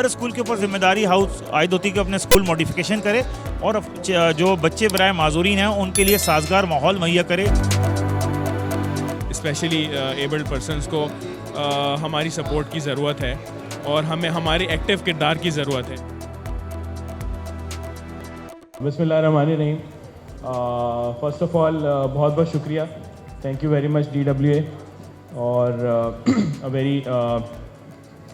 School کے اوپر ذمہ داری ہاؤس عائد ہوتی ہے کہ اپنے اسکول ماڈیفیکیشن کرے اور جو بچے برائے معذورین ہیں ان کے لیے سازگار ماحول مہیا کرے. اسپیشلی ایبلڈ پرسنس کو ہماری سپورٹ کی ضرورت ہے اور ہمیں ہمارے ایکٹیو کردار کی ضرورت ہے. بسم اللہ الرحمن الرحیم. فرسٹ آف آل بہت بہت شکریہ, thank you very much DWA, اور very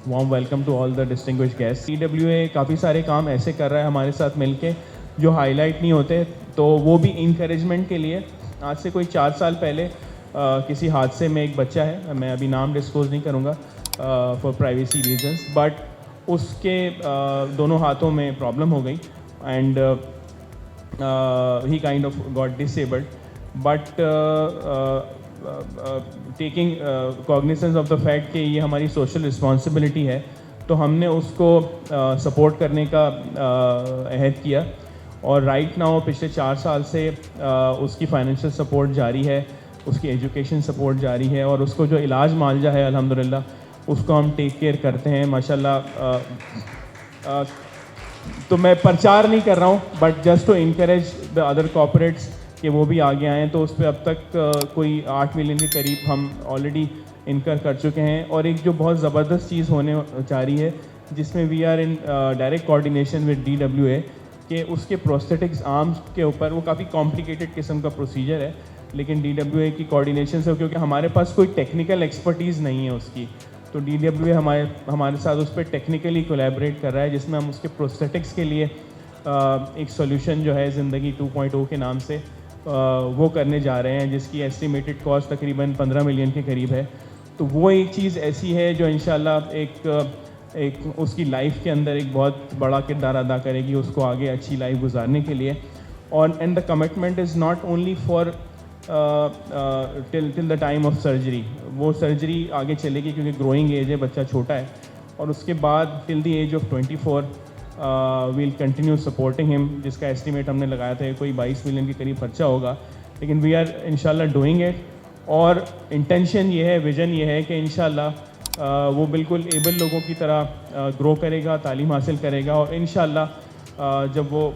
warm welcome to all the distinguished guest. DWA کافی سارے کام ایسے کر رہا ہے ہمارے ساتھ مل کے جو ہائی لائٹ نہیں ہوتے, تو وہ بھی انکریجمنٹ کے لیے. آج سے کوئی 4 سال پہلے کسی حادثے میں ایک بچہ ہے, میں ابھی نام ڈسکلوز نہیں کروں گا فار پرائیویسی ریزنس, بٹ اس کے دونوں ہاتھوں میں پرابلم ہو گئی and he kind of got disabled, but taking cognisance of the fact کہ یہ ہماری سوشل رسپانسبلٹی ہے, تو ہم نے اس کو سپورٹ کرنے کا عہد کیا. اور رائٹ ناؤ پچھلے 4 سال سے اس کی فائنینشیل سپورٹ جاری ہے, اس کی ایجوکیشن سپورٹ جاری ہے, اور اس کو جو علاج معالجہ ہے الحمدللہ اس کو ہم ٹیک کیئر کرتے ہیں ماشاءاللہ. تو میں پرچار نہیں کر رہا ہوں, but just to encourage the other corporates کہ وہ بھی آگے آئیں. تو اس پہ اب تک کوئی 8 ملین کے قریب ہم آلریڈی انکر کر چکے ہیں. اور ایک جو بہت زبردست چیز ہونے جا رہی ہے جس میں we are in direct coordination with DWA, کہ اس کے پروستھیٹکس آرمس کے اوپر, وہ کافی کمپلیکیٹڈ قسم کا پروسیجر ہے, لیکن DWA کی کوآرڈینیشن سے, کیونکہ ہمارے پاس کوئی ٹیکنیکل ایکسپرٹیز نہیں ہے اس کی, تو DWA ہمارے ساتھ اس پہ ٹیکنیکلی کولیبریٹ کر رہا ہے, جس میں ہم اس کے پروستھیٹکس کے لیے ایک سولوشن جو ہے زندگی 2.0 کے نام سے وہ کرنے جا رہے ہیں, جس کی ایسٹیمیٹڈ کاسٹ تقریباً 15 ملین کے قریب ہے. تو وہ ایک چیز ایسی ہے جو انشاءاللہ ایک اس کی لائف کے اندر ایک بہت بڑا کردار ادا کرے گی, اس کو آگے اچھی لائف گزارنے کے لیے. اور and the commitment is not only for till the time of surgery, وہ سرجری آگے چلے گی کیونکہ گروئنگ ایج ہے, بچہ چھوٹا ہے, اور اس کے بعد till the age of 24 we'll continue supporting ہم, جس کا ایسٹیمیٹ ہم نے لگایا تھا کوئی 22 ملین کے قریب خرچہ ہوگا, لیکن وی آر انشاءاللہ ڈوئنگ اٹ. اور انٹینشن یہ ہے, ویژن یہ ہے کہ انشاءاللہ وہ بالکل ایبل لوگوں کی طرح گرو کرے گا, تعلیم حاصل کرے گا, اور انشاءاللہ جب وہ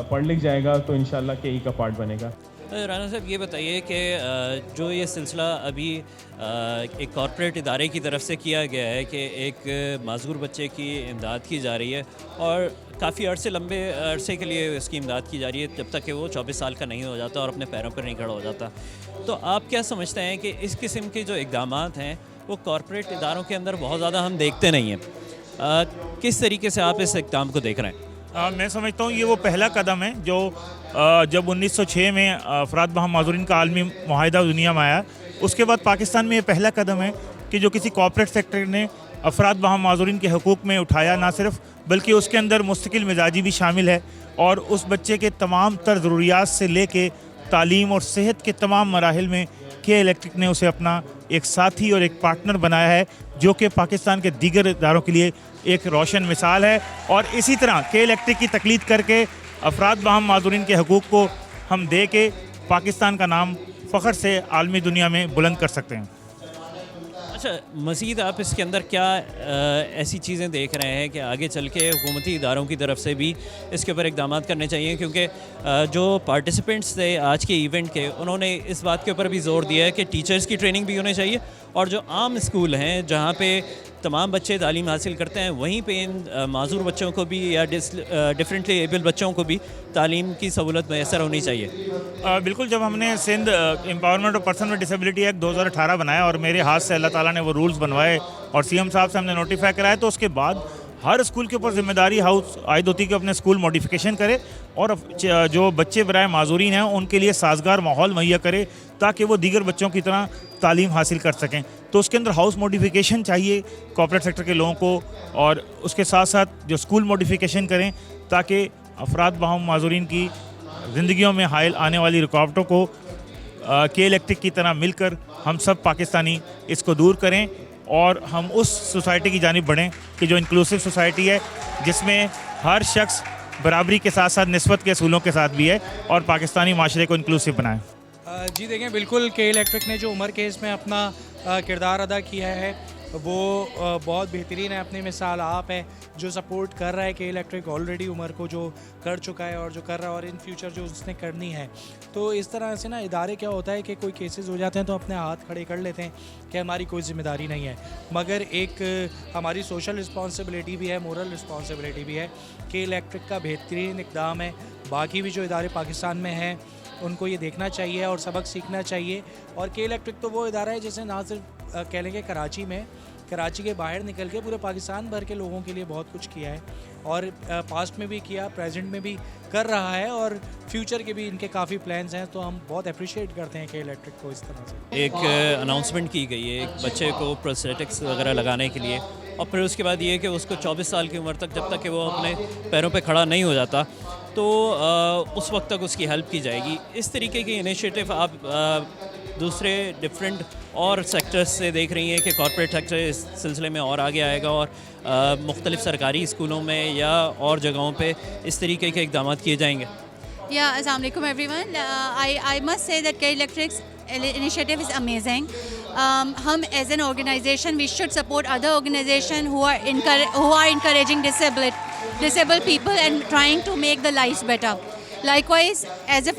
پڑھ لکھ جائے گا تو انشاءاللہ KE کا پارٹ بنے گا. رانا صاحب یہ بتائیے کہ جو یہ سلسلہ ابھی ایک کارپوریٹ ادارے کی طرف سے کیا گیا ہے کہ ایک معذور بچے کی امداد کی جا رہی ہے, اور کافی لمبے عرصے کے لیے اس کی امداد کی جا رہی ہے جب تک کہ وہ 24 سال کا نہیں ہو جاتا اور اپنے پیروں پر نہیں کھڑا ہو جاتا, تو آپ کیا سمجھتے ہیں کہ اس قسم کے جو اقدامات ہیں وہ کارپوریٹ اداروں کے اندر بہت زیادہ ہم دیکھتے نہیں ہیں, کس طریقے سے آپ اس اقدام کو دیکھ رہے ہیں؟ میں سمجھتا ہوں یہ وہ پہلا قدم ہے جو جب 1906 میں افراد بہم معذورین کا عالمی معاہدہ دنیا میں آیا, اس کے بعد پاکستان میں یہ پہلا قدم ہے کہ جو کسی کارپوریٹ سیکٹر نے افراد بہم معذورین کے حقوق میں اٹھایا, نہ صرف بلکہ اس کے اندر مستقل مزاجی بھی شامل ہے, اور اس بچے کے تمام تر ضروریات سے لے کے تعلیم اور صحت کے تمام مراحل میں KE الیکٹرک نے اسے اپنا ایک ساتھی اور ایک پارٹنر بنایا ہے, جو کہ پاکستان کے دیگر اداروں کے لیے ایک روشن مثال ہے. اور اسی طرح KE الیکٹرک کی تقلید کر کے افراد بہم معذورین کے حقوق کو ہم دے کے پاکستان کا نام فخر سے عالمی دنیا میں بلند کر سکتے ہیں. اچھا, مزید آپ اس کے اندر کیا ایسی چیزیں دیکھ رہے ہیں کہ آگے چل کے حکومتی اداروں کی طرف سے بھی اس کے اوپر اقدامات کرنے چاہیے, کیونکہ جو پارٹیسپینٹس تھے آج کے ایونٹ کے, انہوں نے اس بات کے اوپر بھی زور دیا ہے کہ ٹیچرز کی ٹریننگ بھی ہونی چاہیے, اور جو عام اسکول ہیں جہاں پہ تمام بچے تعلیم حاصل کرتے ہیں وہیں پہ ان معذور بچوں کو بھی یا ڈفرینٹلی ایبل بچوں کو بھی تعلیم کی سہولت میسر ہونی چاہیے. بالکل, جب ہم نے Sindh empowerment of person with disability act 2018 بنایا اور میرے ہاتھ سے اللہ تعالیٰ نے وہ رولز بنوائے اور CM صاحب سے ہم نے نوٹیفائی کرایا, تو اس کے بعد ہر اسکول کے اوپر ذمہ داری ہاؤس عائد ہوتی ہے کہ اپنے اسکول ماڈیفیکیشن کرے اور جو بچے برائے معذورین ہیں ان کے لیے سازگار ماحول مہیا کرے تاکہ وہ دیگر بچوں کی طرح تعلیم حاصل کر سکیں. تو اس کے اندر ہاؤس ماڈیفیکیشن چاہیے کارپوریٹ سیکٹر کے لوگوں کو, اور اس کے ساتھ ساتھ جو اسکول ماڈیفیکیشن کریں تاکہ افراد بہم معذورین کی زندگیوں میں حائل آنے والی رکاوٹوں کو KE الیکٹرک کی طرح مل کر ہم سب پاکستانی اس کو دور کریں, اور ہم اس سوسائٹی کی جانب بڑھیں کہ جو انکلوسیو سوسائٹی ہے, جس میں ہر شخص برابری کے ساتھ ساتھ نسبت کے اصولوں کے ساتھ بھی ہے, اور پاکستانی معاشرے کو انکلوسیو بنائیں. جی دیکھیں, بالکل KE الیکٹرک نے جو عمر کیس میں اپنا کردار ادا کیا ہے وہ بہت بہترین ہے. اپنی مثال آپ ہے جو سپورٹ کر رہا ہے کہ الیکٹرک آلریڈی عمر کو جو کر چکا ہے اور جو کر رہا ہے اور ان فیوچر جو اس نے کرنی ہے. تو اس طرح سے نا ادارے کیا ہوتا ہے کہ کوئی کیسز ہو جاتے ہیں تو اپنے ہاتھ کھڑے کر لیتے ہیں کہ ہماری کوئی ذمہ داری نہیں ہے, مگر ایک ہماری سوشل رسپانسبلٹی بھی ہے, مورل رسپانسبلٹی بھی ہے کہ الیکٹرک کا بہترین اقدام ہے. باقی بھی جو ادارے پاکستان میں ہیں ان کو یہ دیکھنا چاہیے اور سبق سیکھنا چاہیے. اور کے الیکٹرک تو وہ ادارہ ہے جسے نہ صرف کہہ لیں کہ کراچی میں, کراچی کے باہر نکل کے پورے پاکستان بھر کے لوگوں کے لیے بہت کچھ کیا ہے, اور پاسٹ میں بھی کیا, پریزنٹ میں بھی کر رہا ہے, اور فیوچر کے بھی ان کے کافی پلانز ہیں. تو ہم بہت اپریشیٹ کرتے ہیں کہ الیکٹرک کو اس طرح سے. ایک اناؤنسمنٹ کی گئی ہے ایک بچے کو پروسٹیٹکس وغیرہ لگانے کے لیے, اور پھر اس کے بعد یہ کہ اس کو 24 سال کی عمر تک جب تک کہ وہ اپنے پیروں پہ کھڑا نہیں ہو جاتا تو اس وقت تک اس کی ہیلپ کی جائے گی. اس طریقے کی انیشیٹو آپ دوسرے ڈفرینٹ اور سیکٹرز سے دیکھ رہی ہیں کہ کارپوریٹ سیکٹر اس سلسلے میں اور آگے آئے گا, اور مختلف سرکاری اسکولوں میں یا اور جگہوں پہ اس طریقے کے اقدامات کیے جائیں گے. Yeah, Assalamu alaikum everyone. I must say that K Electric's initiative is amazing. Hum as an organization we should support other organizations who are encouraging disabled people and trying to make the lives better. Likewise, as if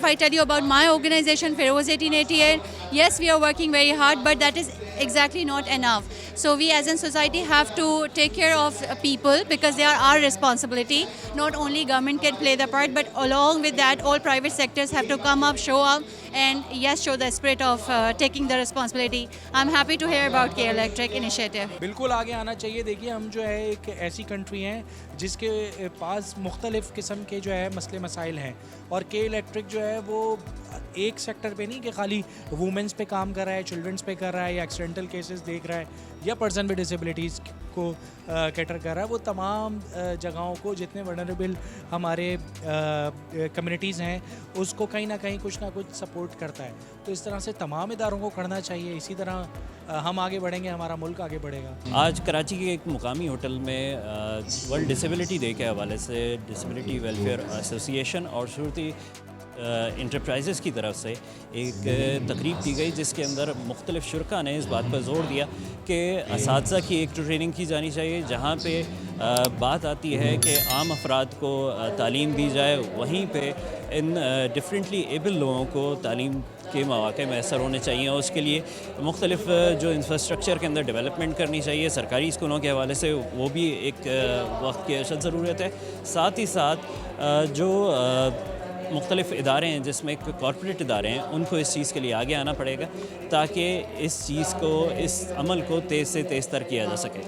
I tell you about my organization, Feroz 1888, yes, we are working very hard, but that is exactly not enough. So we as a society have to take care of people because they are our responsibility. Not only government can play the part, but along with that, all private sectors have to come up, show up, and yes, show the spirit of taking the responsibility. I'm happy to hear about K Electric initiative. بالکل آگے آنا چاہیے. دیکھیے ہم جو ہے ایک ایسی کنٹری ہیں جس کے پاس مختلف قسم کے جو ہے مسئلے مسائل ہیں, اور کے الیکٹرک جو ہے وہ ایک سیکٹر پہ نہیں کہ خالی وومنس پہ کام کر رہا ہے, چلڈرنس پہ کر رہا ہے, یا ایکسیڈنٹل کیسز دیکھ رہا ہے, یا پرسن ود ڈسیبلٹیز کو کیٹر کر رہا ہے. وہ تمام جگہوں کو, جتنے ولنریبل ہمارے کمیونٹیز ہیں اس کو کہیں نہ کہیں کچھ نہ کچھ سپورٹ کرتا ہے. تو اس طرح سے تمام اداروں کو کرنا چاہیے. اسی طرح ہم آگے بڑھیں گے, ہمارا ملک آگے بڑھے گا. آج کراچی کے ایک مقامی ہوٹل میں ورلڈ ڈسیبلٹی ڈے کے حوالے سے ڈسیبلٹی ویلفیئر ایسوسیشن اور صورتی انٹرپرائزز کی طرف سے ایک تقریب کی گئی, جس کے اندر مختلف شرکاء نے اس بات پر زور دیا کہ اساتذہ کی ایک ٹریننگ کی جانی چاہیے جہاں پہ بات آتی ہے کہ عام افراد کو تعلیم دی جائے, وہیں پہ ان ڈفرینٹلی ایبل لوگوں کو تعلیم کے مواقع میسر ہونے چاہیے, اور اس کے لیے مختلف جو انفراسٹرکچر کے اندر ڈیولپمنٹ کرنی چاہیے. سرکاری اسکولوں کے حوالے سے وہ بھی ایک وقت کی اشد ضرورت ہے. ساتھ ہی ساتھ جو مختلف ادارے ہیں جس میں کارپوریٹ ادارے ہیں ان کو اس چیز کے لیے آگے آنا پڑے گا تاکہ اس چیز کو, اس عمل کو تیز سے تیز تر کیا جا سکے.